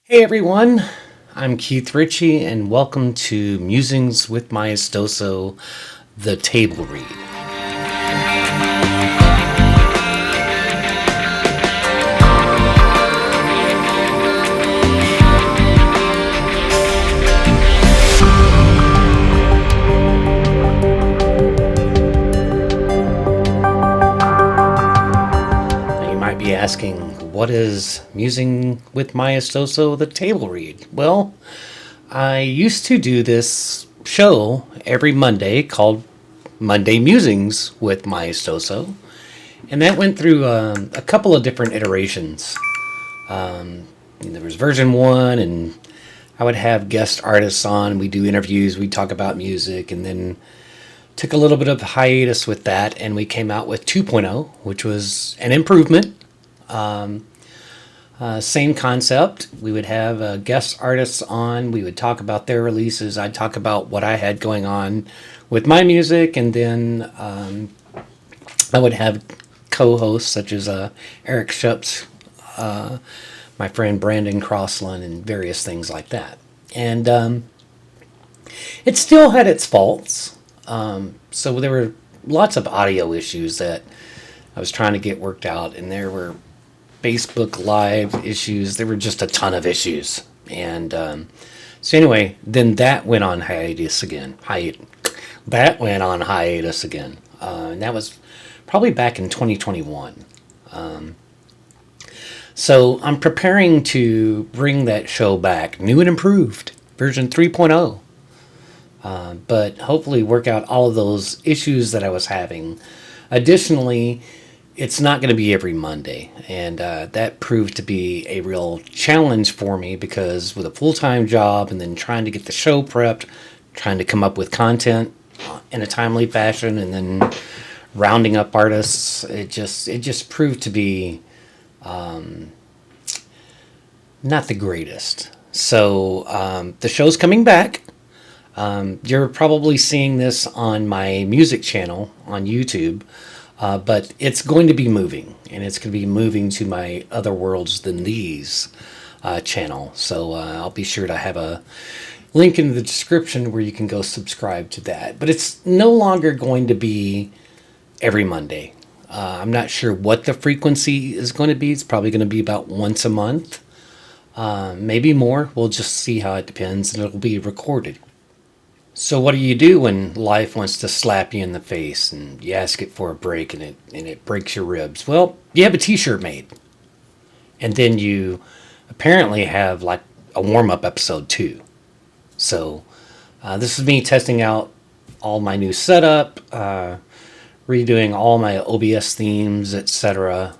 Hey everyone, I'm Keith Richie, and welcome to Musings with Maestoso, the table read. Now you might be asking, what is Musing with Maestoso, the table read? Well, I used to do this show every Monday called Monday Musings with Maestoso, and that went through a couple of different iterations. There was version one, and I would have guest artists on. We do interviews. We talk about music, and then took a little bit of hiatus with that, and we came out with 2.0, which was an improvement. Same concept. We would have guest artists on. We would talk about their releases. I'd talk about what I had going on with my music, and then I would have co-hosts such as Eric Shupps, my friend Brandon Crossland, and various things like that. And it still had its faults. So there were lots of audio issues that I was trying to get worked out, and there were Facebook Live issues. There were just a ton of issues. And so anyway, then that went on hiatus again. That went on hiatus again. And that was probably back in 2021. So I'm preparing to bring that show back, new and improved, version 3.0. But hopefully work out all of those issues that I was having. Additionally, it's not going to be every Monday, and that proved to be a real challenge for me because with a full-time job and then trying to get the show prepped, trying to come up with content in a timely fashion, and then rounding up artists, it just proved to be not the greatest. So the show's coming back. You're probably seeing this on my music channel on YouTube, but it's going to be moving, and it's going to be moving to my Other Worlds Than These channel. So I'll be sure to have a link in the description where you can go subscribe to that. But it's no longer going to be every Monday. I'm not sure what the frequency is going to be. It's probably going to be about once a month, maybe more. We'll just see how it depends, and it'll be recorded. So what do you do when life wants to slap you in the face and you ask it for a break and it breaks your ribs? Well, you have a t-shirt made. And then you apparently have like a warm-up episode too. So this is me testing out all my new setup, redoing all my OBS themes, etc.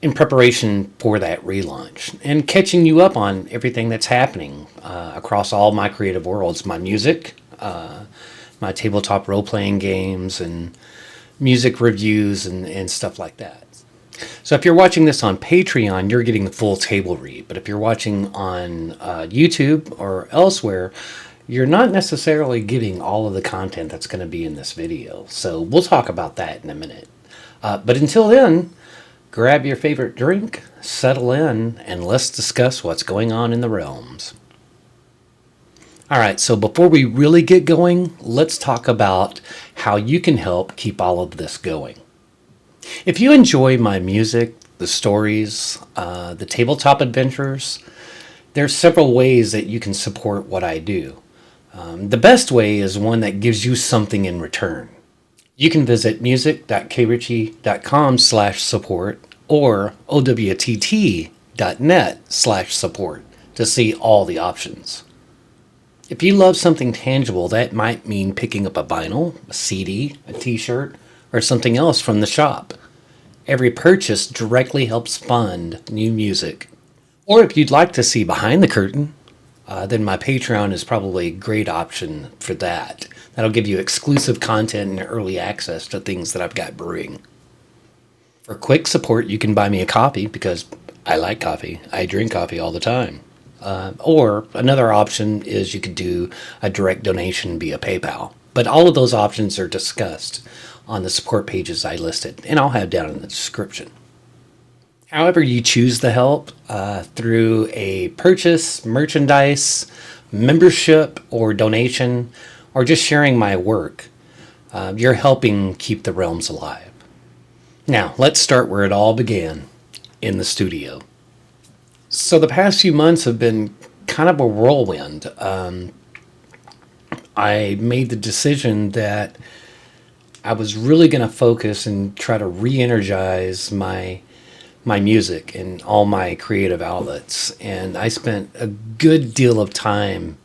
In preparation for that relaunch and catching you up on everything that's happening across all my creative worlds, my music, my tabletop role-playing games, and music reviews and stuff like that. So if you're watching this on Patreon, you're getting the full table read. But if you're watching on YouTube or elsewhere, you're not necessarily getting all of the content that's going to be in this video. So we'll talk about that in a minute. But until then, grab your favorite drink, settle in, and let's discuss what's going on in the realms. All right, so before we really get going, let's talk about how you can help keep all of this going. If you enjoy my music, the stories, the tabletop adventures, there's several ways that you can support what I do. The best way is one that gives you something in return. You can visit music.krichie.com/support or owtt.net/support to see all the options. If you love something tangible, that might mean picking up a vinyl, a CD, a t-shirt, or something else from the shop. Every purchase directly helps fund new music. Or if you'd like to see behind the curtain, then my Patreon is probably a great option for that. That'll give you exclusive content and early access to things that I've got brewing. For quick support, you can buy me a coffee because I like coffee. I drink coffee all the time. Or another option is you could do a direct donation via PayPal. But all of those options are discussed on the support pages I listed, and I'll have down in the description. However you choose to help, through a purchase, merchandise, membership, or donation, or just sharing my work, you're helping keep the realms alive. Now, let's start where it all began, in the studio. So the past few months have been kind of a whirlwind. I made the decision that I was really going to focus and try to re-energize my music and all my creative outlets. And I spent a good deal of time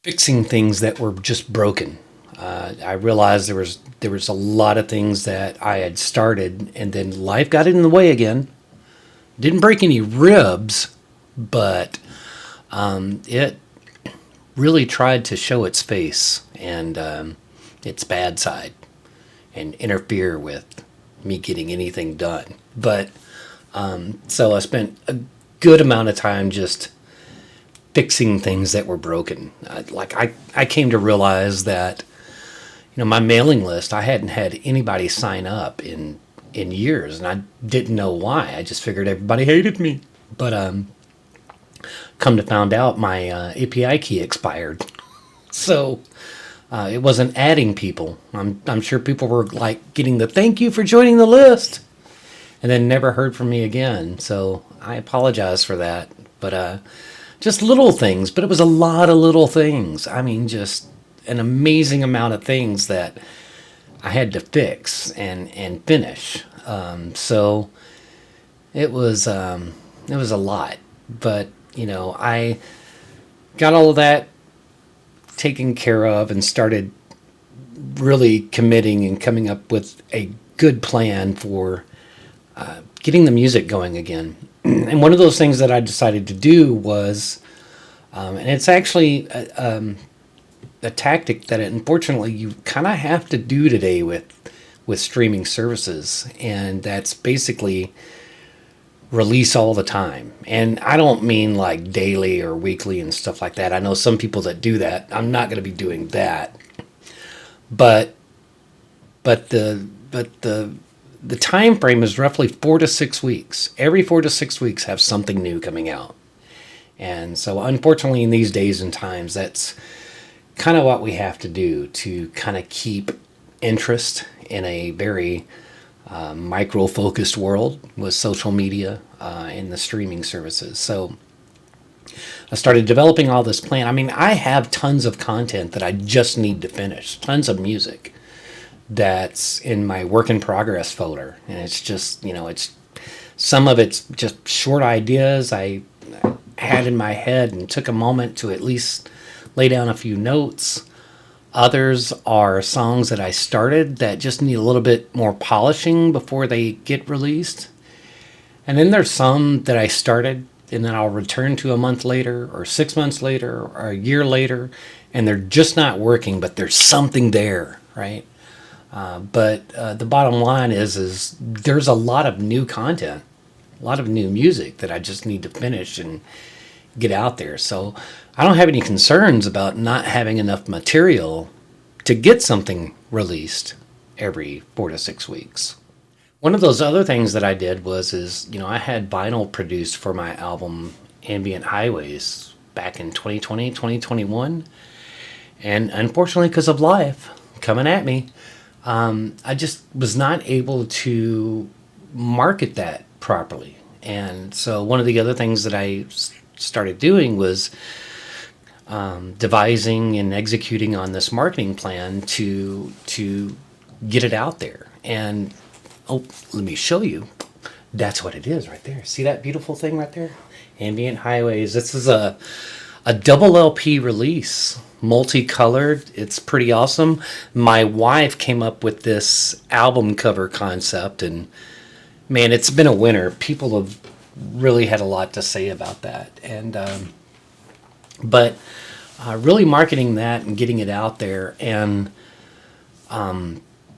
fixing things that were just broken. I realized there was a lot of things that I had started, and then life got in the way again. Didn't break any ribs, but it really tried to show its face and its bad side and interfere with me getting anything done. But so I spent a good amount of time just fixing things that were broken. I came to realize that my mailing list, I hadn't had anybody sign up in years, and I didn't know why. I just figured everybody hated me. But come to find out, my API key expired, so it wasn't adding people. I'm sure people were like getting the thank you for joining the list, and then never heard from me again. So I apologize for that. But just little things, but it was a lot of little things. I mean, just an amazing amount of things that I had to fix and finish. So it was a lot, but I got all of that taken care of and started really committing and coming up with a good plan for getting the music going again. And one of those things that I decided to do was, and it's actually a tactic that unfortunately you kind of have to do today with streaming services, and that's basically release all the time. And I don't mean like daily or weekly and stuff like that. I know some people that do that. I'm not going to be doing that. But the time frame is roughly 4 to 6 weeks. Every 4 to 6 weeks have something new coming out. And so unfortunately in these days and times, that's kind of what we have to do to kind of keep interest in a very micro-focused world with social media and the streaming services. So I started developing all this plan. I mean, I have tons of content that I just need to finish, tons of music that's in my work in progress folder. And it's just, it's some of it's just short ideas I had in my head and took a moment to at least lay down a few notes. Others are songs that I started that just need a little bit more polishing before they get released. And then there's some that I started and then I'll return to a month later or 6 months later or a year later, and they're just not working, but there's something there, right? But the bottom line is there's a lot of new content, a lot of new music that I just need to finish and get out there. So I don't have any concerns about not having enough material to get something released every 4 to 6 weeks. One of those other things that I did was I had vinyl produced for my album Ambient Highways back in 2020, 2021. And unfortunately, because of life coming at me, I just was not able to market that properly. And so one of the other things that I started doing was devising and executing on this marketing plan to get it out there. And let me show you. That's what it is right there. See that beautiful thing right there? Ambient Highways. This is a double LP release, multicolored. It's pretty awesome. My wife came up with this album cover concept, and man, it's been a winner. People have really had a lot to say about that. And but really marketing that and getting it out there, and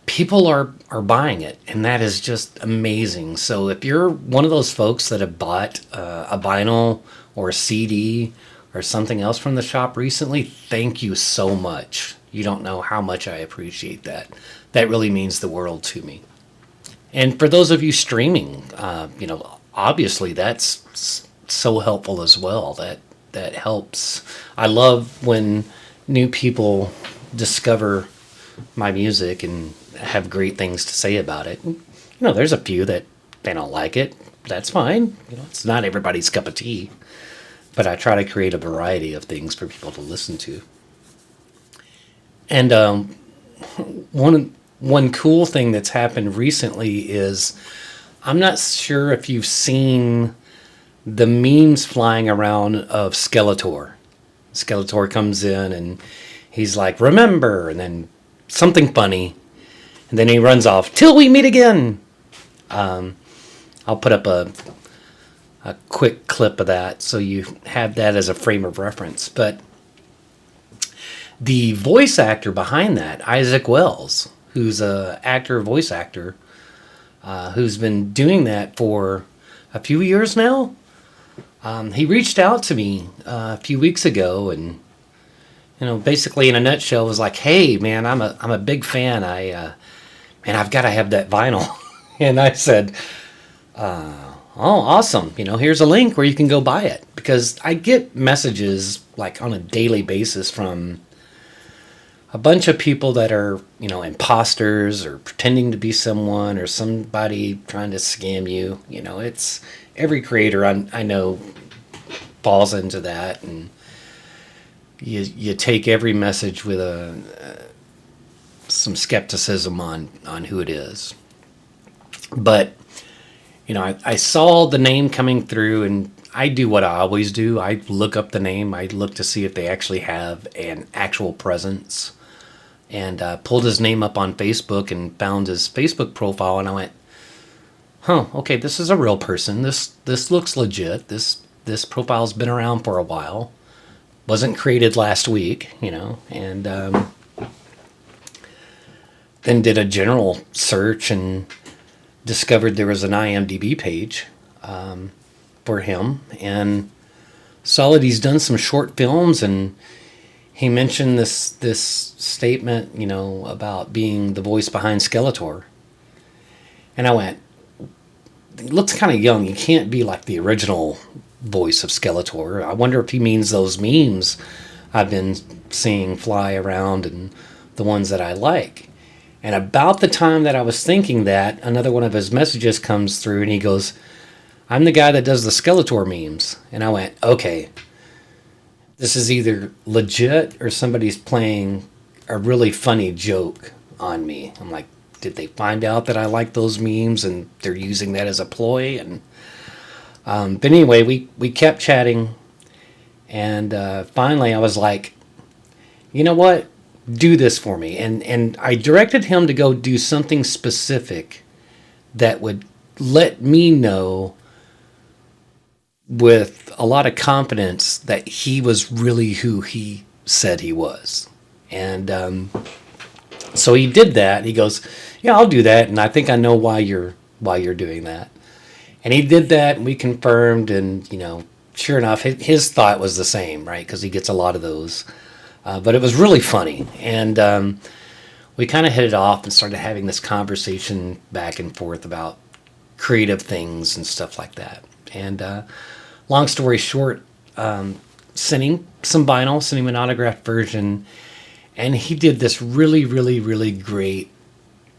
people are buying it, and that is just amazing. So if you're one of those folks that have bought a vinyl or a CD or something else from the shop recently, thank you so much. You don't know how much I appreciate that. That really means the world to me. And for those of you streaming, obviously that's so helpful as well. That helps. I love when new people discover my music and have great things to say about it. There's a few that they don't like it. That's fine. It's not everybody's cup of tea. But I try to create a variety of things for people to listen to. And one cool thing that's happened recently is, I'm not sure if you've seen the memes flying around of Skeletor. Skeletor comes in and he's like, "Remember," and then something funny, and then he runs off, "Till we meet again." I'll put up a quick clip of that so you have that as a frame of reference. But the voice actor behind that, Isaak Wells, who's a voice actor, who's been doing that for a few years now, he reached out to me a few weeks ago, and basically in a nutshell was like, "Hey man, I'm a big fan. I've got to have that vinyl." And I said, "Oh, awesome. Here's a link where you can go buy it." Because I get messages like on a daily basis from a bunch of people that are, imposters or pretending to be someone, or somebody trying to scam you. It's every creator I know falls into that, and you take every message with some skepticism on who it is. But I saw the name coming through, and I do what I always do. I look up the name. I look to see if they actually have an actual presence, and pulled his name up on Facebook and found his Facebook profile, and I went, okay, this is a real person. This looks legit. This profile's been around for a while. Wasn't created last week, and then did a general search and discovered there was an IMDb page for him, and saw that he's done some short films, and he mentioned this statement, about being the voice behind Skeletor. And I went, he looks kind of young. He can't be like the original voice of Skeletor. I wonder if he means those memes I've been seeing fly around and the ones that I like. And about the time that I was thinking that, another one of his messages comes through, and he goes, "I'm the guy that does the Skeletor memes." And I went, okay, this is either legit or somebody's playing a really funny joke on me. I'm like, did they find out that I like those memes and they're using that as a ploy? And but anyway, we kept chatting, and finally I was like, you know what? Do this for me. And I directed him to go do something specific that would let me know with a lot of confidence that he was really who he said he was. And so he did that. He goes, "Yeah, I'll do that, and I think I know why you're doing that." And he did that, and we confirmed, and sure enough, his thought was the same, right? Because he gets a lot of those. But it was really funny, and we kind of hit it off and started having this conversation back and forth about creative things and stuff like that. And long story short, sent him some vinyl, sent him an autographed version, and he did this really, really, really great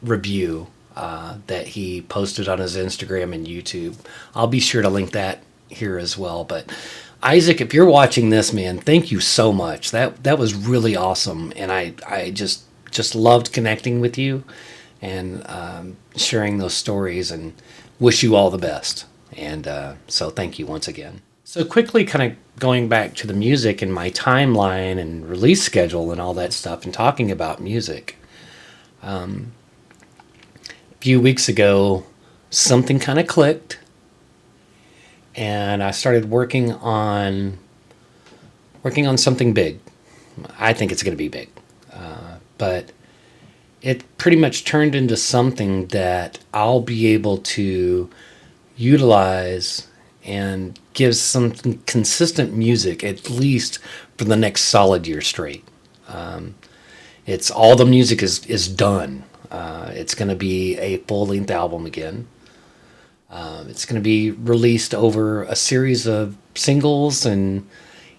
review that he posted on his Instagram and YouTube. I'll be sure to link that here as well. But Isaak, if you're watching this, man, thank you so much. That was really awesome, and I just loved connecting with you and sharing those stories, and wish you all the best. And so thank you once again. So quickly kind of going back to the music and my timeline and release schedule and all that stuff, and talking about music. A few weeks ago, something kind of clicked, and I started working on something big. I think it's going to be big, but it pretty much turned into something that I'll be able to utilize and give some consistent music, at least for the next solid year straight. It's all the music is done. It's going to be a full-length album again. It's going to be released over a series of singles and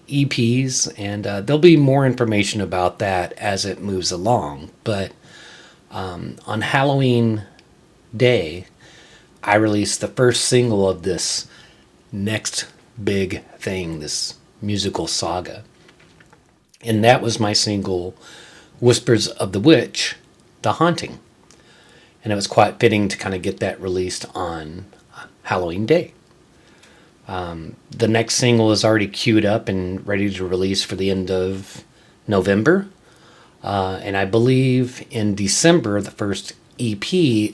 EPs, and there'll be more information about that as it moves along. But on Halloween Day, I released the first single of this next big thing, this musical saga. And that was my single, Whispers of the Witch, The Haunting. And it was quite fitting to kind of get that released on Halloween Day. The next single is already queued up and ready to release for the end of November. And I believe in December, the first EP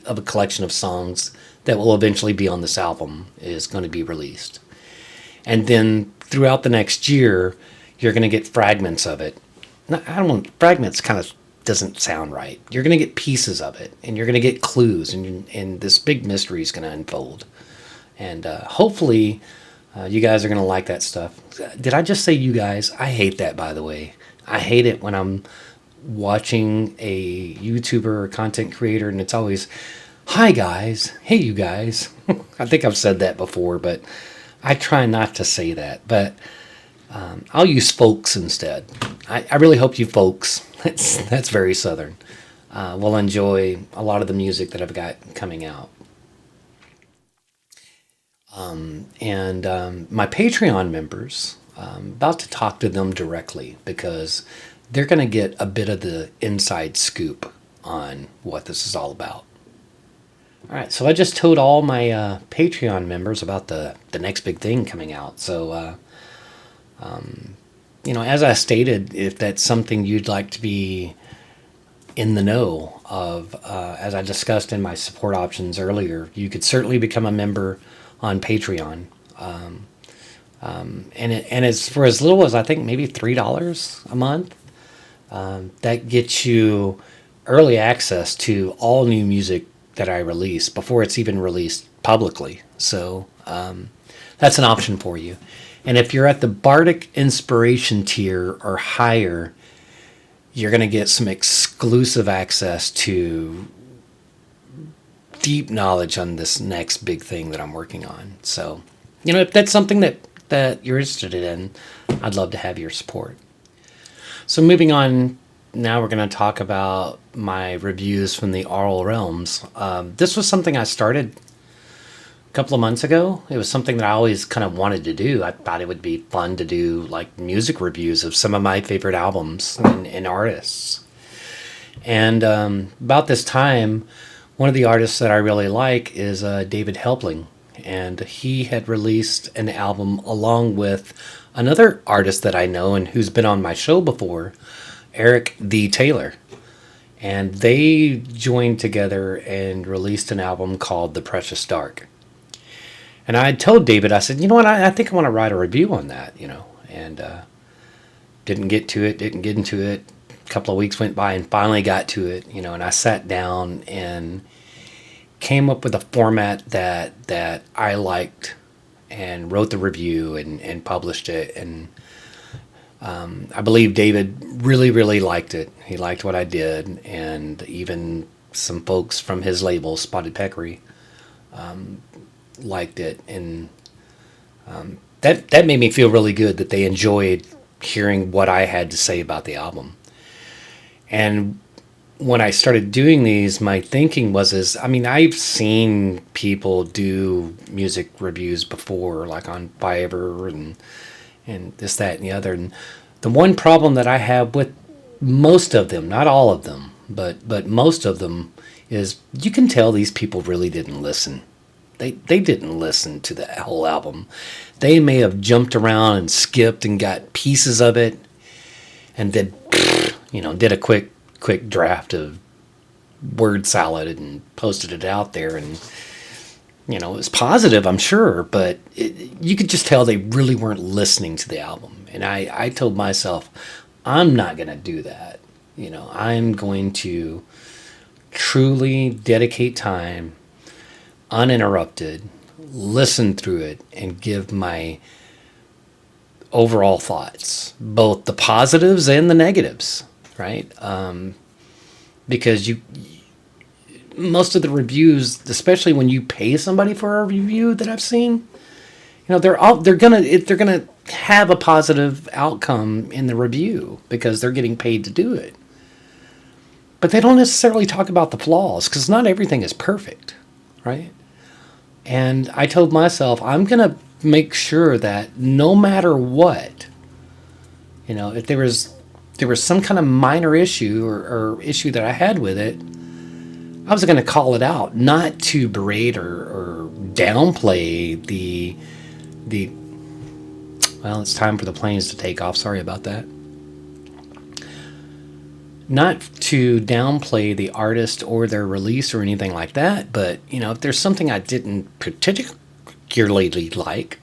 of a collection of songs that will eventually be on this album is going to be released. And then throughout the next year, you're going to get fragments of it. No, I don't want fragments, kind of doesn't sound right. You're going to get pieces of it, and you're going to get clues, and this big mystery is going to unfold. And hopefully, you guys are going to like that stuff. Did I just say you guys? I hate that, by the way. I hate it when I'm watching a YouTuber or content creator, and it's always, hi guys, hey you guys. I think I've said that before, but I try not to say that. But I'll use folks instead. I really hope you folks, that's very Southern, will enjoy a lot of the music that I've got coming out. And my Patreon members, I'm about to talk to them directly because they're going to get a bit of the inside scoop on what this is all about. All right, so I just told all my Patreon members about the next big thing coming out. So, as I stated, if that's something you'd like to be in the know of, as I discussed in my support options earlier, you could certainly become a member on Patreon. And it's for as little as I think maybe $3 a month. That gets you early access to all new music that I release before it's even released publicly. So that's an option for you. And if you're at the Bardic Inspiration tier or higher, you're going to get some exclusive access to deep knowledge on this next big thing that I'm working on. So, if that's something that you're interested in, I'd love to have your support. So moving on, now we're going to talk about my reviews from the Aural Realms. This was something I started a couple of months ago. It was something that I always kind of wanted to do. I thought it would be fun to do like music reviews of some of my favorite albums and artists. And about this time, one of the artists that I really like is David Helpling. And he had released an album along with another artist that I know and who's been on my show before, Eric D. Taylor. And they joined together and released an album called The Precious Dark. And I told David, I said, you know what, I think I want to write a review on that, and didn't get into it. A couple of weeks went by and finally got to it, and I sat down and came up with a format that I liked and wrote the review and published it. And I believe David really, really liked it. He liked what I did, and even some folks from his label, Spotted Peccary, liked it. And that made me feel really good that they enjoyed hearing what I had to say about the album. And when I started doing these, my thinking was, I've seen people do music reviews before, like on Fiverr and this, that, and the other. And the one problem that I have with most of them, not all of them, but most of them, is you can tell these people really didn't listen. They didn't listen to the whole album. They may have jumped around and skipped and got pieces of it, and then did a quick draft of word salad and posted it out there, and it was positive, I'm sure, but you could just tell they really weren't listening to the album. And I told myself, I'm not going to do that. I'm going to truly dedicate time, uninterrupted, listen through it, and give my overall thoughts, both the positives and the negatives, right? Because most of the reviews, especially when you pay somebody for a review that I've seen, they're gonna have a positive outcome in the review because they're getting paid to do it. But they don't necessarily talk about the flaws because not everything is perfect, right? And I told myself I'm gonna make sure that no matter what, if there was some kind of minor issue or issue that I had with it, I was going to call it out, not to berate or downplay the. Well, it's time for the planes to take off. Sorry about that. Not to downplay the artist or their release or anything like that, but if there's something I didn't particularly like,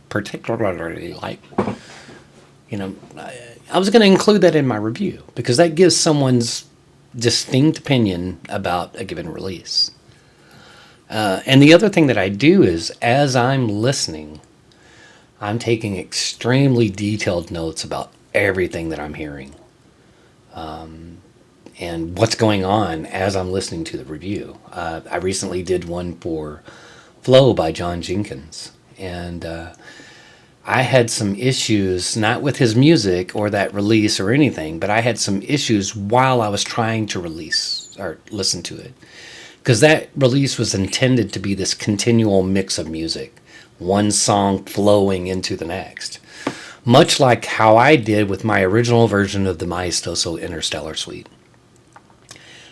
I was going to include that in my review because that gives someone's distinct opinion about a given release. And the other thing that I do is, as I'm listening, I'm taking extremely detailed notes about everything that I'm hearing, and what's going on as I'm listening to the review. I recently did one for Flow by John Jenkins, and I had some issues, not with his music or that release or anything, but I had some issues while I was trying to release or listen to it. Because that release was intended to be this continual mix of music, one song flowing into the next. Much like how I did with my original version of the Maestoso Interstellar Suite,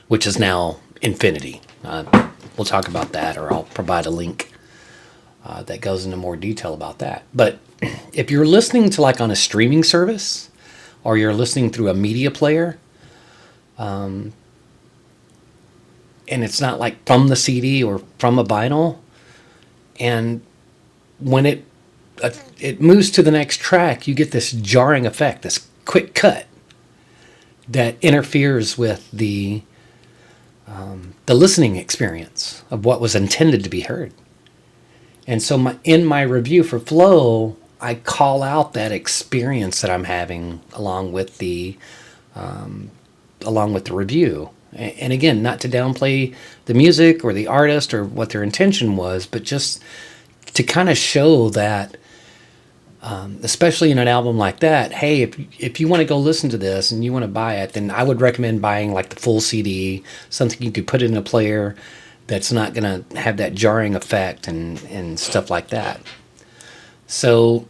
which is now Infinity. We'll talk about that, or I'll provide a link that goes into more detail about that. But if you're listening to like on a streaming service, or you're listening through a media player, and it's not like from the CD or from a vinyl, and when it moves to the next track, you get this jarring effect, this quick cut that interferes with the listening experience of what was intended to be heard. And so in my review for Flow, I call out that experience that I'm having along with the review. And again, not to downplay the music or the artist or what their intention was, but just to kind of show that, especially in an album like that, hey, if you want to go listen to this and you want to buy it, then I would recommend buying like the full CD, something you could put in a player that's not going to have that jarring effect and stuff like that. So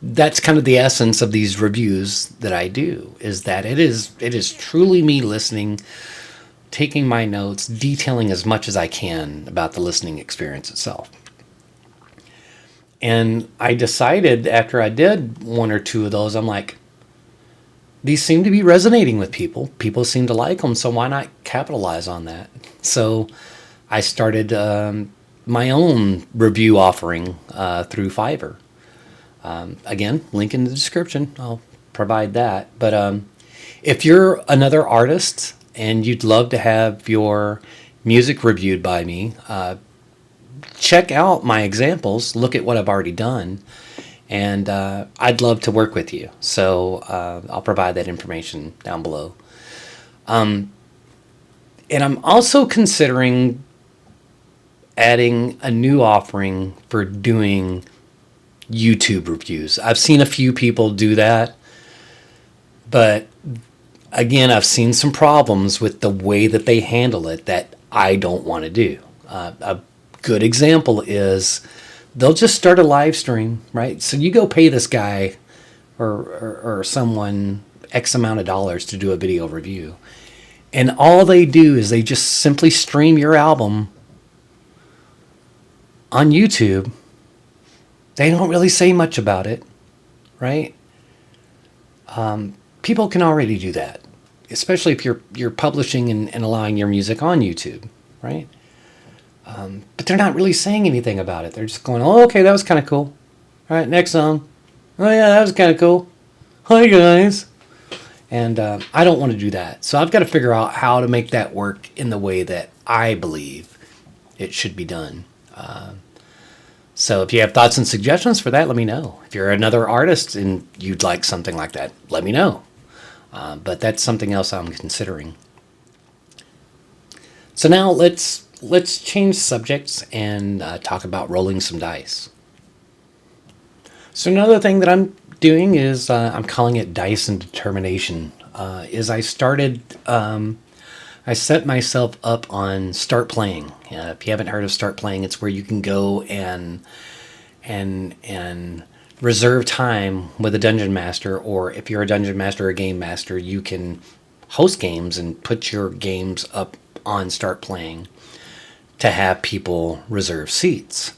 that's kind of the essence of these reviews that I do, is that it is truly me listening, taking my notes, detailing as much as I can about the listening experience itself. And I decided after I did one or two of those, I'm like, these seem to be resonating with people. People seem to like them, so why not capitalize on that? So I started my own review offering through Fiverr. Again, link in the description. I'll provide that. But if you're another artist and you'd love to have your music reviewed by me, check out my examples. Look at what I've already done. And I'd love to work with you. So I'll provide that information down below. And I'm also considering adding a new offering for doing YouTube reviews. I've seen a few people do that. But again, I've seen some problems with the way that they handle it that I don't want to do. A good example is they'll just start a live stream, right? So you go pay this guy or someone X amount of dollars to do a video review. And all they do is they just simply stream your album on YouTube. They don't really say much about it, right? People can already do that, especially if you're publishing and allowing your music on YouTube, right? But they're not really saying anything about it. They're just going, oh, okay, that was kind of cool. All right, next song. Oh, yeah, that was kind of cool. Hi, guys. And I don't want to do that. So I've got to figure out how to make that work in the way that I believe it should be done. So if you have thoughts and suggestions for that, let me know. If you're another artist and you'd like something like that, let me know. But that's something else I'm considering. So now let's change subjects and talk about rolling some dice. So another thing that I'm doing is I'm calling it dice and determination. Is I started I set myself up on Start Playing. If you haven't heard of Start Playing, it's where you can go and reserve time with a dungeon master, or if you're a dungeon master or a game master, you can host games and put your games up on Start Playing to have people reserve seats.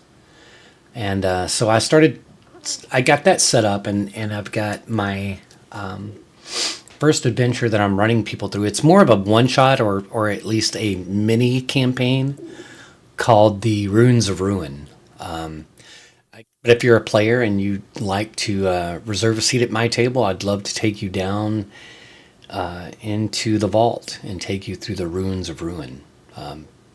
And so I got that set up, and I've got my first adventure that I'm running people through. It's more of a one shot, or at least a mini campaign called the Runes of Ruin. But if you're a player and you'd like to reserve a seat at my table, I'd love to take you down into the vault and take you through the Runes of Ruin.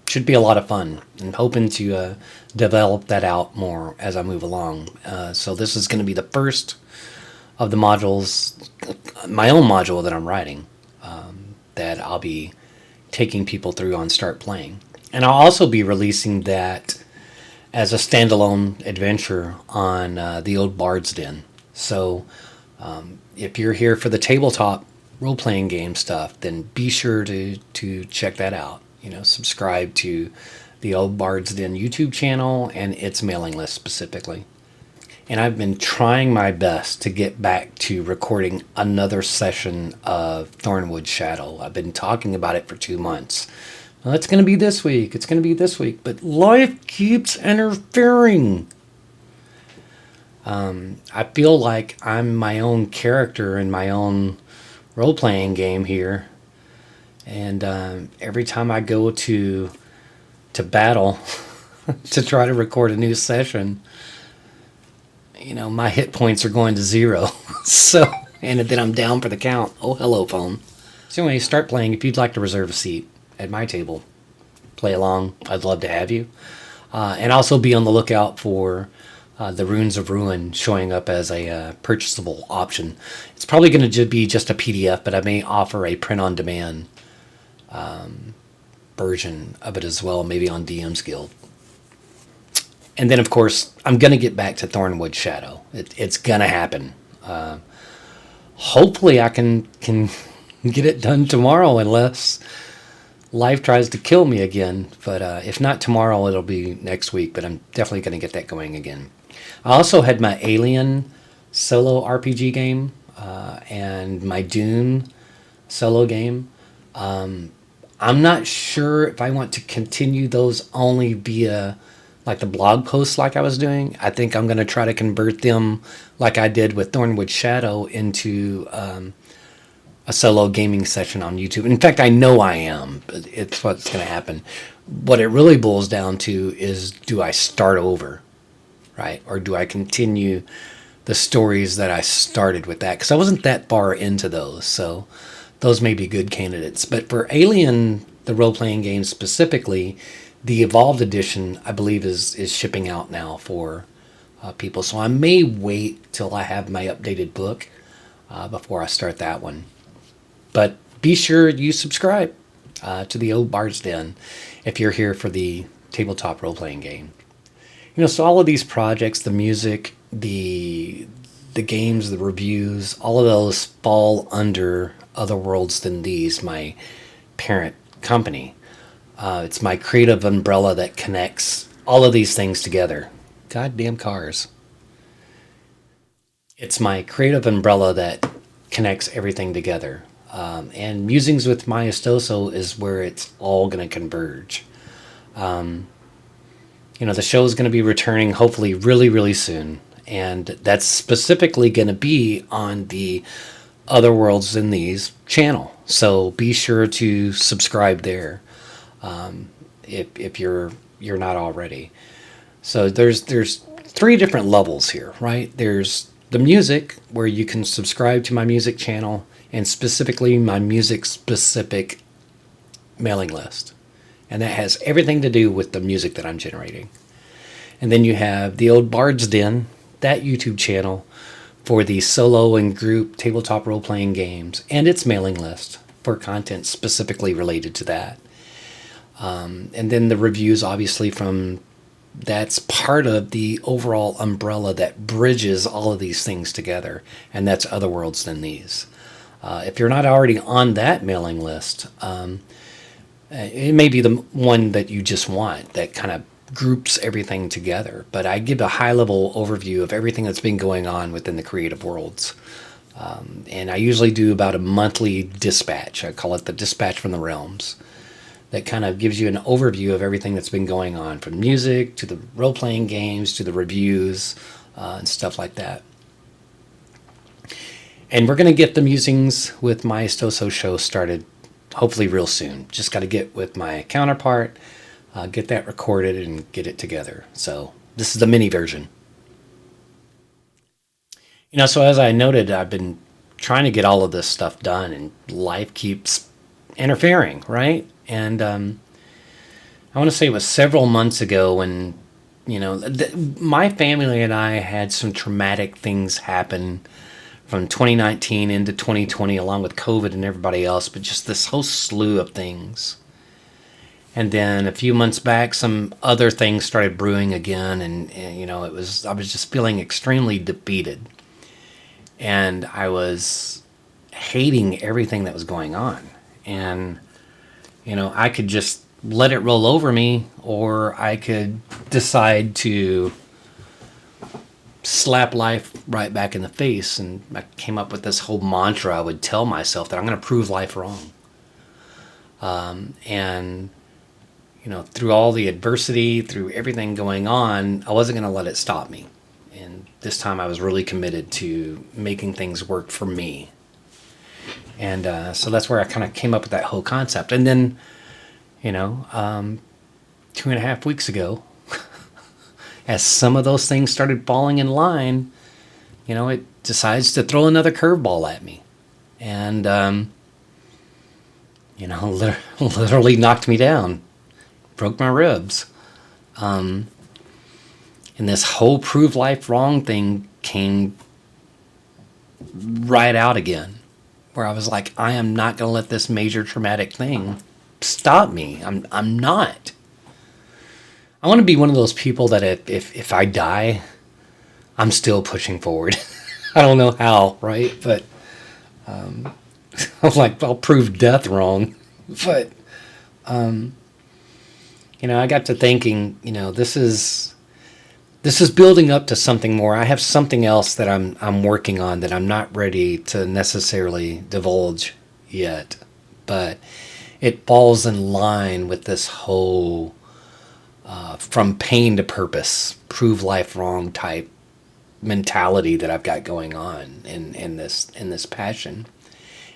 Should be a lot of fun, and hoping to develop that out more as I move along. So this is going to be the first of the modules, my own module that I'm writing, that I'll be taking people through on Start Playing. And I'll also be releasing that as a standalone adventure on the Old Bard's Den. So if you're here for the tabletop role-playing game stuff, then be sure to check that out. Subscribe to the Old Bard's Den YouTube channel and its mailing list specifically. And I've been trying my best to get back to recording another session of Thornwood Shadow. I've been talking about it for 2 months. Well, it's going to be this week. It's going to be this week. But life keeps interfering. I feel like I'm my own character in my own role-playing game here. And every time I go to battle to try to record a new session, my hit points are going to 0. So, and then I'm down for the count. Oh, hello, phone. So anyway, Start Playing. If you'd like to reserve a seat at my table, play along. I'd love to have you. And also be on the lookout for the Runes of Ruin showing up as a purchasable option. It's probably going to be just a PDF, but I may offer a print-on-demand version of it as well, maybe on DM's Guild. And then, of course, I'm going to get back to Thornwood Shadow. It's going to happen. Hopefully I can get it done tomorrow, unless life tries to kill me again. But if not tomorrow, it'll be next week. But I'm definitely going to get that going again. I also had my Alien solo RPG game and my Dune solo game. I'm not sure if I want to continue those only via like the blog posts like I was doing. I think I'm going to try to convert them like I did with Thornwood Shadow into a solo gaming session on YouTube. In fact, I know I am, but it's what's going to happen. What it really boils down to is, do I start over, right? Or do I continue the stories that I started with that? Because I wasn't that far into those, so those may be good candidates. But for Alien, the role-playing game specifically, the Evolved Edition, I believe, is shipping out now for people. So I may wait till I have my updated book before I start that one. But be sure you subscribe to the Old Bard's Den if you're here for the tabletop role-playing game. So all of these projects, the music, the games, the reviews, all of those fall under Other Worlds Than These, my parent company. It's my creative umbrella that connects all of these things together. Goddamn cars. It's my creative umbrella that connects everything together. And Musings with Maestoso is where it's all going to converge. The show is going to be returning hopefully really, really soon. And that's specifically going to be on the Other Worlds Than These channel. So be sure to subscribe there. If you're not already. So there's 3 different levels here, right? There's the music, where you can subscribe to my music channel, and specifically my music specific mailing list. And that has everything to do with the music that I'm generating. And then you have the Old Bard's Den, that YouTube channel for the solo and group tabletop role-playing games, and its mailing list for content specifically related to that. And then the reviews, obviously, from that's part of the overall umbrella that bridges all of these things together, and that's Other Worlds Than These. If you're not already on that mailing list, it may be the one that you just want that kind of groups everything together. But I give a high level overview of everything that's been going on within the creative worlds. And I usually do about a monthly dispatch. I call it the Dispatch from the Realms. That kind of gives you an overview of everything that's been going on, from music to the role playing games to the reviews and stuff like that. And we're going to get the Musings with Maestoso show started hopefully real soon. Just got to get with my counterpart, get that recorded, and get it together. So this is the mini version. So as I noted, I've been trying to get all of this stuff done, and life keeps interfering, right? And I want to say it was several months ago when, my family and I had some traumatic things happen from 2019 into 2020, along with COVID and everybody else, but just this whole slew of things. And then a few months back, some other things started brewing again, and I was just feeling extremely defeated. And I was hating everything that was going on. And I could just let it roll over me, or I could decide to slap life right back in the face. And I came up with this whole mantra I would tell myself, that I'm going to prove life wrong. And through all the adversity, through everything going on, I wasn't going to let it stop me. And this time I was really committed to making things work for me. And so that's where I kind of came up with that whole concept. And then, 2.5 weeks ago, as some of those things started falling in line, it decides to throw another curveball at me. And, literally knocked me down, broke my ribs. And this whole prove life wrong thing came right out again, where I was like, I am not going to let this major traumatic thing stop me. I'm not. I want to be one of those people that if I die, I'm still pushing forward. I don't know how, right? But I'm like, I'll prove death wrong. But I got to thinking, this is building up to something more. I have something else that I'm working on that I'm not ready to necessarily divulge yet, but it falls in line with this whole from pain to purpose, prove life wrong type mentality that I've got going on in this passion.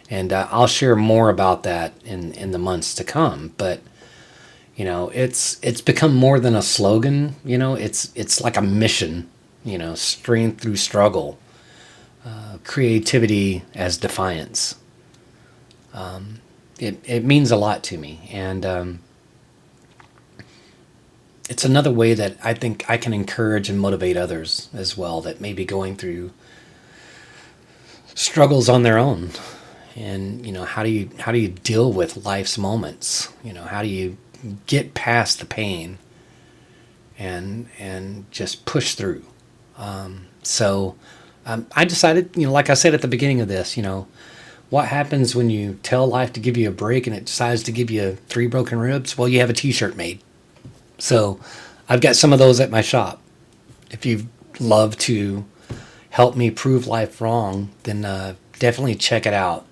And I'll share more about that in the months to come. But it's become more than a slogan. It's like a mission. Strength through struggle, creativity as defiance. It means a lot to me, and it's another way that I think I can encourage and motivate others as well that may be going through struggles on their own. And how do you deal with life's moments? How do you get past the pain and just push through? So I decided, like I said at the beginning of this, what happens when you tell life to give you a break and it decides to give you 3 broken ribs? Well, you have a t-shirt made. So I've got some of those at my shop. If you'd love to help me prove life wrong, then definitely check it out.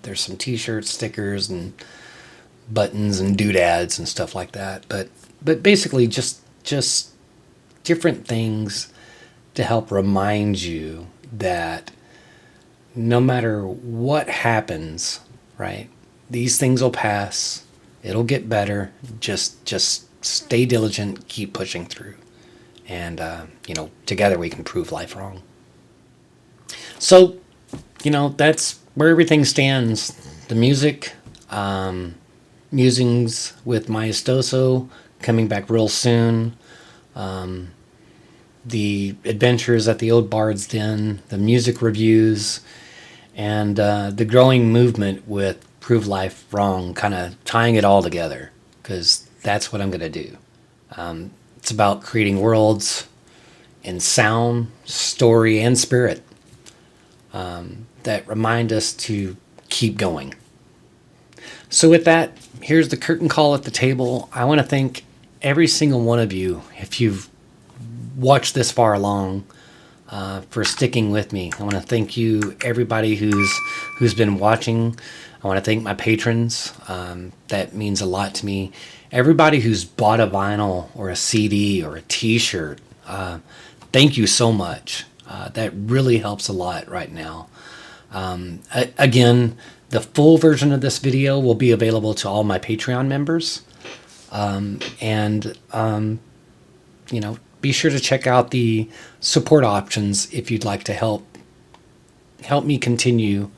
There's some t-shirts, stickers, and buttons and doodads and stuff like that. But basically just different things to help remind you that no matter what happens, right, these things will pass. It'll get better. Just stay diligent, keep pushing through. And, together we can prove life wrong. So, that's where everything stands. The music, Musings with Maestoso coming back real soon. The adventures at the Old Bard's Den, the music reviews, and the growing movement with Prove Life Wrong, kind of tying it all together. because that's what I'm going to do. It's about creating worlds in sound, story, and spirit that remind us to keep going. So with that, here's the curtain call at the table. I want to thank every single one of you, if you've watched this far along, for sticking with me. I want to thank you, everybody who's been watching. I want to thank my patrons. That means a lot to me. Everybody who's bought a vinyl or a CD or a T-shirt, thank you so much. That really helps a lot right now. Again, the full version of this video will be available to all my Patreon members. Be sure to check out the support options if you'd like to help me continue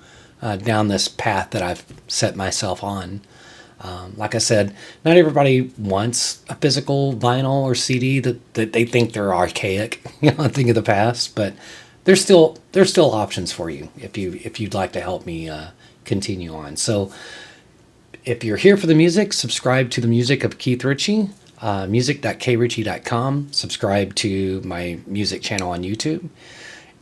down this path that I've set myself on. Like I said, not everybody wants a physical vinyl or CD that they think they're archaic, a thing of the past, but there's still options for you if you'd like to help me continue on. So if you're here for the music, subscribe to the music of Keith Richie, music.krichie.com. Subscribe to my music channel on YouTube.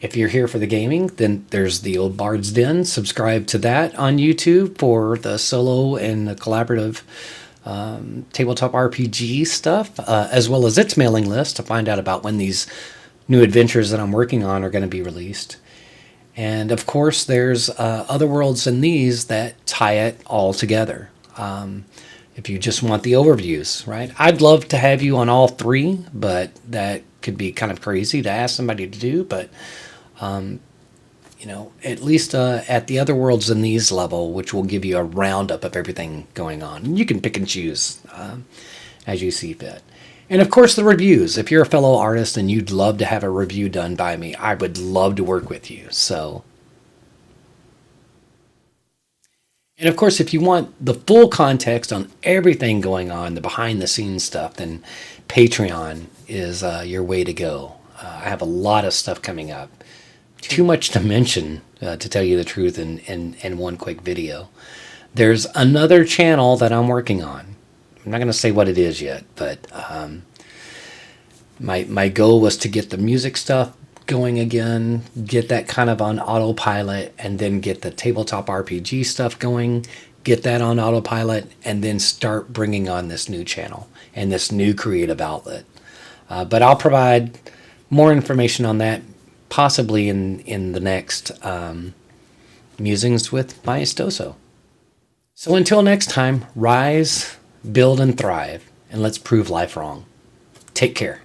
If you're here for the gaming, then there's the Old Bard's Den. Subscribe to that on YouTube for the solo and the collaborative tabletop RPG stuff, as well as its mailing list to find out about when these new adventures that I'm working on are going to be released. And of course, there's other worlds in these that tie it all together. If you just want the overviews, right? I'd love to have you on all three, but that could be kind of crazy to ask somebody to do. But, at least at the other worlds in these level, which will give you a roundup of everything going on. You can pick and choose as you see fit. And of course, the reviews. If you're a fellow artist and you'd love to have a review done by me, I would love to work with you. And of course, if you want the full context on everything going on, the behind the scenes stuff, then Patreon is your way to go. I have a lot of stuff coming up. Too much to mention, to tell you the truth, in one quick video. There's another channel that I'm working on. I'm not going to say what it is yet, but my goal was to get the music stuff going again, get that kind of on autopilot, and then get the tabletop RPG stuff going, get that on autopilot, and then start bringing on this new channel and this new creative outlet. But I'll provide more information on that possibly in the next Musings with Maestoso. So until next time, rise, build, and thrive, and let's prove life wrong. Take care.